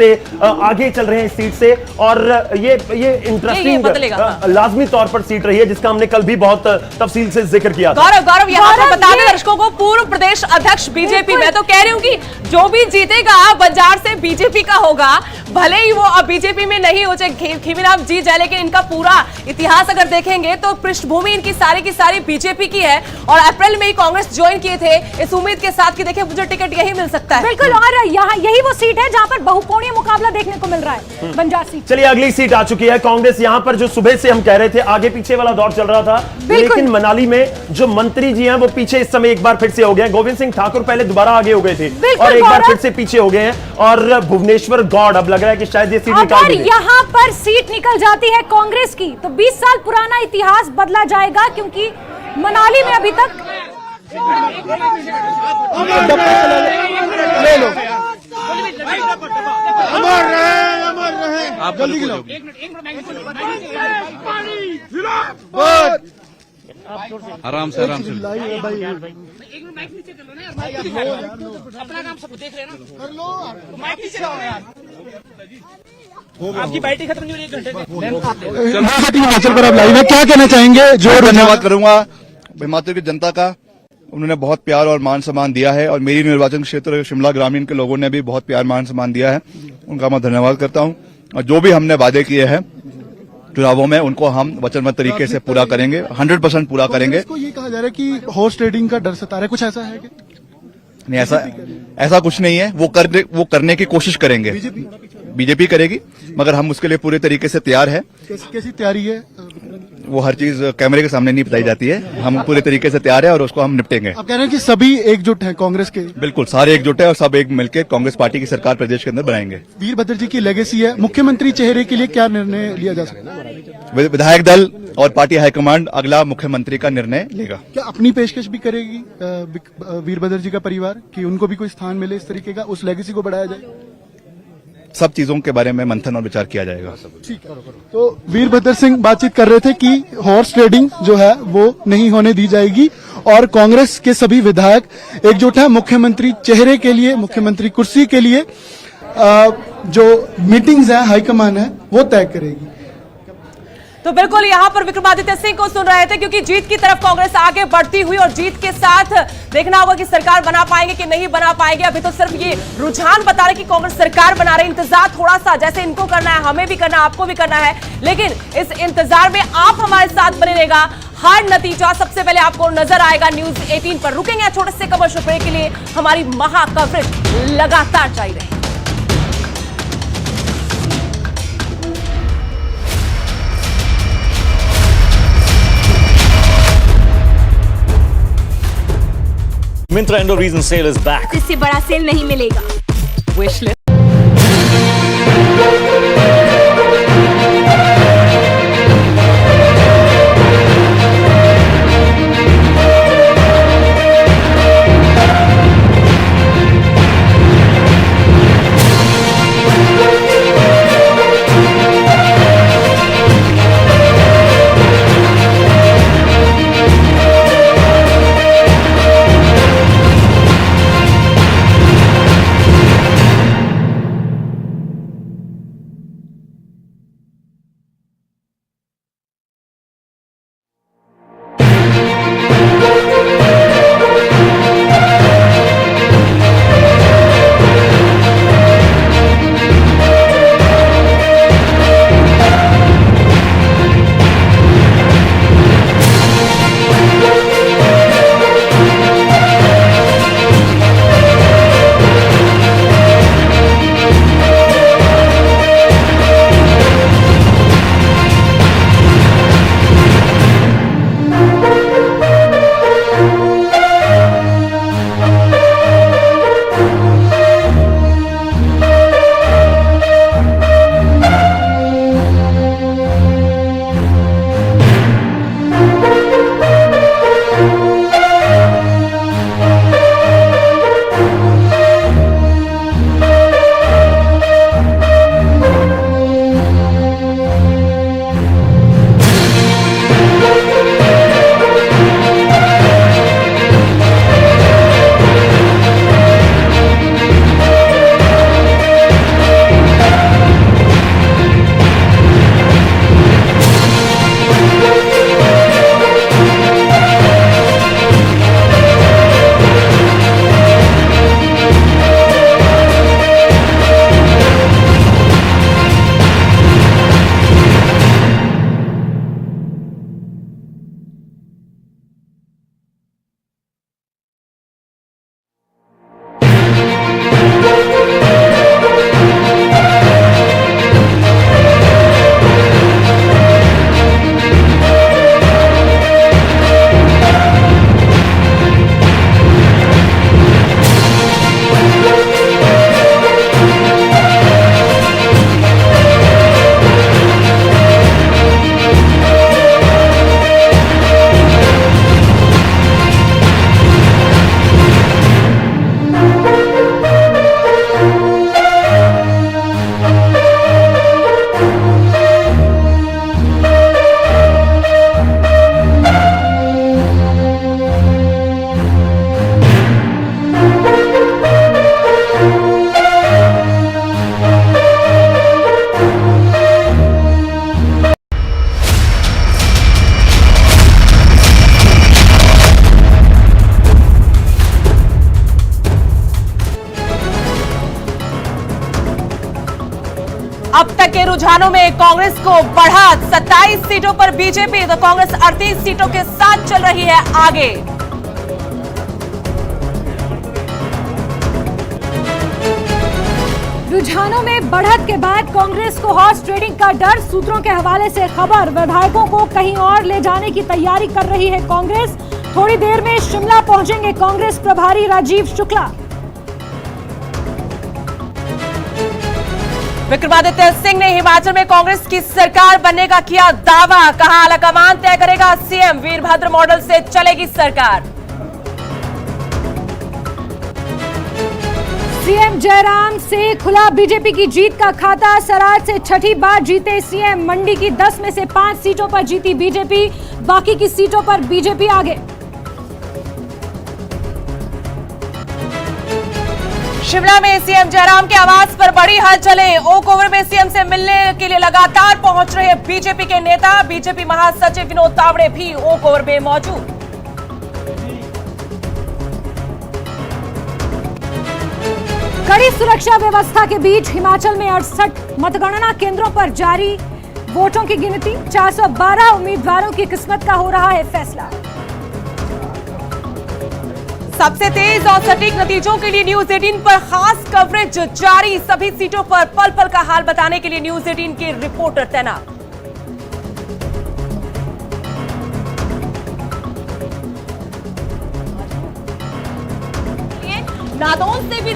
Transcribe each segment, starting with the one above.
से आगे चल रहे हैं इस सीट से। और ये इंटरेस्टिंग लाजमी तौर पर सीट रही है जिसका हमने कल भी बहुत तफसील से जिक्र किया था। गौरव यहाँ पर बता दें दर्शकों को, पूर्व प्रदेश अध्यक्ष बीजेपी, मैं तो कह रही हूँ कि जो भी जीतेगा बंजार से बीजेपी का होगा, भले ही वो अब बीजेपी में नहीं हो चाहे खीवीराम जीत जाए, लेकिन इनका पूरा इतिहास अगर देखेंगे तो पृष्ठभूमि इनकी सारी की सारी बीजेपी की है। और अप्रैल में ही कांग्रेस ज्वाइन किए थे इस उम्मीद के साथ कि देखिए मुझे टिकट यही मिल सकता है। बिल्कुल, और यहाँ यही वो सीट है जहाँ पर बहुकोणीय मुकाबला देखने को मिल रहा है, बंजार सीट। चलिए अगली सीट आ चुकी है कांग्रेस। यहाँ पर जो सुबह से हम कह रहे थे आगे पीछे वाला दौर चल रहा था, लेकिन मनाली में जो मंत्री जी हैं वो पीछे इस समय एक बार फिर से हो गए। गोविंद सिंह ठाकुर पहले दोबारा आगे हो गए थे और एक बार फिर से पीछे हो गए हैं। और भुवनेश्वर गौड़ अब लग रहा है कि शायद ये सीट निकाल देंगे। यहाँ पर सीट निकल जाती है कांग्रेस की तो 20 साल पुराना इतिहास बदला जाएगा, क्योंकि मनाली में अभी तक ले लो, अमर रहे आप जल्दी लो। आराम से अपना काम सब देख रहे हैं ना, आपकी बैटरी खत्म नहीं हो रही, 1 घंटे हिमाचल पर आप लाइव है, क्या कहना चाहेंगे? जो धन्यवाद करूंगा हिमाचल की जनता का, उन्होंने बहुत प्यार और मान सम्मान दिया है और मेरी निर्वाचन क्षेत्र शिमला ग्रामीण के लोगों ने भी बहुत प्यार मान सम्मान दिया है, उनका मैं धन्यवाद करता हूं। और जो भी हमने वादे किए हैं चुनावों में उनको हम वचनबद्ध तरीके से पूरा करेंगे, 100% पूरा करेंगे। इसको ये कहा जा रहा है कि हॉर्स ट्रेडिंग का डर सता रहा है, कुछ ऐसा है क्या? नहीं, ऐसा कुछ नहीं है। वो करने की कोशिश करेंगे, बीजेपी करेगी, मगर हम उसके लिए पूरे तरीके से तैयार है। कैसी तैयारी है? वो हर चीज कैमरे के सामने नहीं बताई जाती है, हम पूरे तरीके से तैयार है और उसको हम निपटेंगे। आप कह रहे हैं कि सभी एकजुट हैं कांग्रेस के? बिल्कुल, सारे एकजुट है और सब एक मिलकर कांग्रेस पार्टी की सरकार प्रदेश के अंदर बनाएंगे। वीरभद्र जी की लेगेसी है, मुख्यमंत्री चेहरे के लिए क्या निर्णय लिया जा सकता है? विधायक दल और पार्टी हाईकमांड अगला मुख्यमंत्री का निर्णय लेगा। क्या अपनी पेशकश भी करेगी वीरभद्र जी का परिवार कि उनको भी कोई स्थान मिले इस तरीके का, उस लेगेसी को बढ़ाया जाए? सब चीजों के बारे में मंथन और विचार किया जाएगा। ठीक है। तो वीरभद्र सिंह बातचीत कर रहे थे कि हॉर्स ट्रेडिंग जो है वो नहीं होने दी जाएगी और कांग्रेस के सभी विधायक एकजुट हैं मुख्यमंत्री चेहरे के लिए, मुख्यमंत्री कुर्सी के लिए। जो मीटिंग्स है हाईकमान है वो तय करेगी। तो बिल्कुल यहाँ पर विक्रमादित्य सिंह को सुन रहे थे, क्योंकि जीत की तरफ कांग्रेस आगे बढ़ती हुई और जीत के साथ देखना होगा कि सरकार बना पाएंगे कि नहीं बना पाएंगे। अभी तो सिर्फ ये रुझान बता रहे कि कांग्रेस सरकार बना रहे। इंतजार थोड़ा सा जैसे इनको करना है, हमें भी करना है, आपको भी करना है, लेकिन इस इंतजार में आप हमारे साथ बने रहेगा। हर नतीजा सबसे पहले आपको नजर आएगा न्यूज 18 पर। रुकेंगे छोटे से कमर्शियल ब्रेक के लिए, हमारी महा कवरेज लगातार जारी रहेगी। Myntra End of Reason sale is back. इससे बड़ा सेल नहीं मिलेगा। Wishlist अब तक के रुझानों में कांग्रेस को बढ़त 27 सीटों पर बीजेपी, तो कांग्रेस 38 सीटों के साथ चल रही है आगे। रुझानों में बढ़त के बाद कांग्रेस को हॉर्स ट्रेडिंग का डर, सूत्रों के हवाले से खबर। विधायकों को कहीं और ले जाने की तैयारी कर रही है कांग्रेस। थोड़ी देर में शिमला पहुंचेंगे कांग्रेस प्रभारी राजीव शुक्ला। विक्रमादित्य सिंह ने हिमाचल में कांग्रेस की सरकार बनने का किया दावा, कहा आलाकमान तय करेगा सीएम, वीरभद्र मॉडल से चलेगी सरकार। सीएम जयराम से खुला बीजेपी की जीत का खाता, सराज से छठी बार जीते सीएम। मंडी की 10 में से 5 सीटों पर जीती बीजेपी, बाकी की सीटों पर बीजेपी आगे। शिमला में सीएम जयराम के आवास पर बड़ी हलचलें, ओक ओवर में सीएम से मिलने के लिए लगातार पहुंच रहे बीजेपी के नेता। बीजेपी महासचिव विनोद तावड़े भी ओक ओवर में मौजूद। कड़ी सुरक्षा व्यवस्था के बीच हिमाचल में 68 मतगणना केंद्रों पर जारी वोटों की गिनती। 412 उम्मीदवारों की किस्मत का हो रहा है फैसला। सबसे तेज और सटीक नतीजों के लिए न्यूज 18 पर खास कवरेज जारी। सभी सीटों पर पल पल का हाल बताने के लिए न्यूज 18 के रिपोर्टर तैनात। नादौन से भी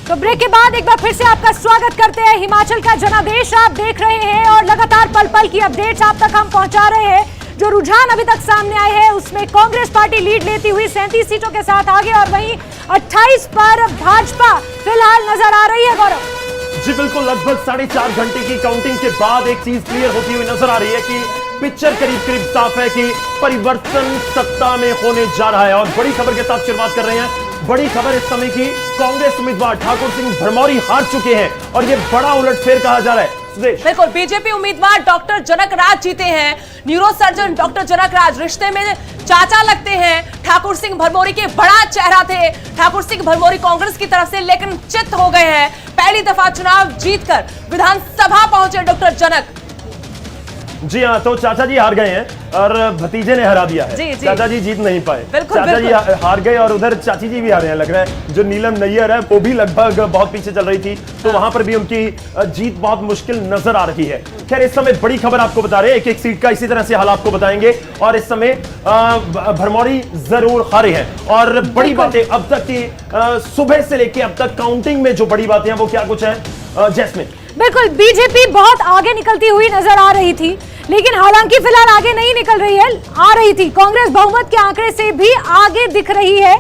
तो ब्रेक के बाद एक बार फिर से आपका स्वागत करते हैं। हिमाचल का जनादेश आप देख रहे हैं और लगातार पल पल की अपडेट्स आप तक हम पहुंचा रहे हैं। जो रुझान अभी तक सामने आए हैं उसमें कांग्रेस पार्टी लीड लेती हुई 37 सीटों के साथ आगे, और वहीं 28 पर भाजपा फिलहाल नजर आ रही है। गौरव जी बिल्कुल, लगभग 4.5 घंटे की काउंटिंग के बाद एक चीज क्लियर होती हुई नजर आ रही है कि पिक्चर करीब करीब साफ है कि परिवर्तन सत्ता में होने जा रहा है। और बड़ी खबर के साथ शुरुआत कर रहे हैं। बड़ी खबर इस समय की, कांग्रेस उम्मीदवार ठाकुर सिंह भरमौरी हार चुके हैं और यह बड़ा उलटफेर कहा जा रहा है। बिल्कुल, बीजेपी उम्मीदवार डॉक्टर जनक राज जीते हैं। न्यूरो सर्जन डॉक्टर जनक राज रिश्ते में चाचा लगते हैं। ठाकुर सिंह भरमौरी के बड़ा चेहरा थे। ठाकुर सिंह भरमौरी कांग्रेस की तरफ से लेकिन चित हो गए हैं। पहली दफा चुनाव जीतकर विधानसभा पहुंचे डॉक्टर जनक। जी हाँ, तो चाचा जी हार गए हैं और भतीजे ने हरा दिया है। जी, जी। चाचा जी जीत नहीं पाए। बिल्कुल, चाचा बिल्कुल। जी हार गए और उधर चाची जी भी हारे हैं। लग रहा है जो नीलम नैयर है वो भी लगभग बहुत पीछे चल रही थी, तो वहां पर भी उनकी जीत बहुत मुश्किल नजर आ रही है। खैर, इस समय बड़ी खबर आपको बता रहे हैं, एक सीट का इसी तरह से हाल आपको बताएंगे। और इस समय भरमौरी जरूर हारे हैं। और बड़ी बातें अब तक की सुबह से लेकर अब तक काउंटिंग में जो बड़ी बातें हैं वो क्या कुछ है जैस्मिन? बिल्कुल, बीजेपी बहुत आगे निकलती हुई नजर आ रही थी, लेकिन हालांकि फिलहाल आगे नहीं निकल रही है, आ रही थी। कांग्रेस बहुमत के आंकड़े से भी आगे दिख रही है।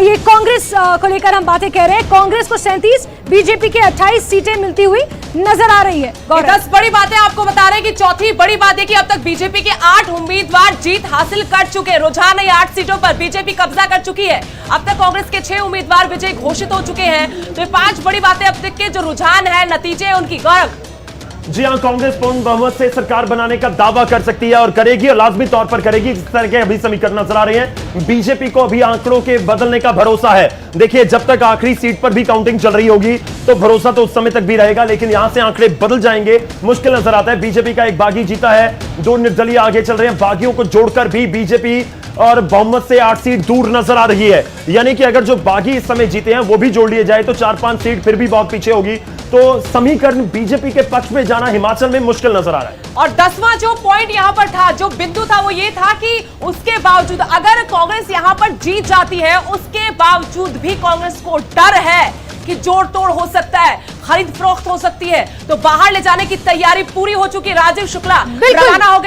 ये कांग्रेस को लेकर हम बातें कह रहे हैं। कांग्रेस को 37, बीजेपी के 28 सीटें मिलती हुई नजर आ रही है। 10 बड़ी बातें आपको बता रहे हैं कि चौथी बड़ी बात है कि अब तक बीजेपी के 8 उम्मीदवार जीत हासिल कर चुके हैं। रुझान है 8 सीटों पर बीजेपी कब्जा कर चुकी है। अब तक कांग्रेस के 6 उम्मीदवार विजयी घोषित हो चुके हैं। तो ये 5 बड़ी बातें अब तक के जो रुझान है, नतीजे उनकी। गौरव जी हाँ, कांग्रेस पूर्ण बहुमत से सरकार बनाने का दावा कर सकती है और करेगी, और लाजमी तौर पर करेगी। इस तरह के अभी समीकरण नजर आ रहे हैं। बीजेपी को अभी आंकड़ों के बदलने का भरोसा है। देखिए, जब तक आखिरी सीट पर भी काउंटिंग चल रही होगी तो भरोसा तो उस समय तक भी रहेगा, लेकिन यहां से आंकड़े बदल जाएंगे, मुश्किल नजर आता है। बीजेपी का एक बागी जीता है, 2 निर्दलीय आगे चल रहे हैं। बागियों को जोड़कर भी बीजेपी और बहुमत से 8 सीट दूर नजर आ रही है। यानी कि अगर जो बागी इस समय जीते हैं वो भी जोड़ लिए जाए तो 4-5 सीट फिर भी बहुत पीछे होगी। तो समीकरण बीजेपी के पक्ष में जाना हिमाचल में मुश्किल नजर आ रहा है। और 10वां जो पॉइंट यहां पर था, जो बिंदु था, वो ये था कि उसके बावजूद अगर कांग्रेस यहां पर जीत जाती है, उसके बावजूद भी कांग्रेस को डर है कि जोड़ तोड़ हो सकता है, खरीद फरोख्त हो सकती है। तो बाहर ले जाने की तैयारी पूरी हो चुकी है। राजीव शुक्ला रवाना हो गए।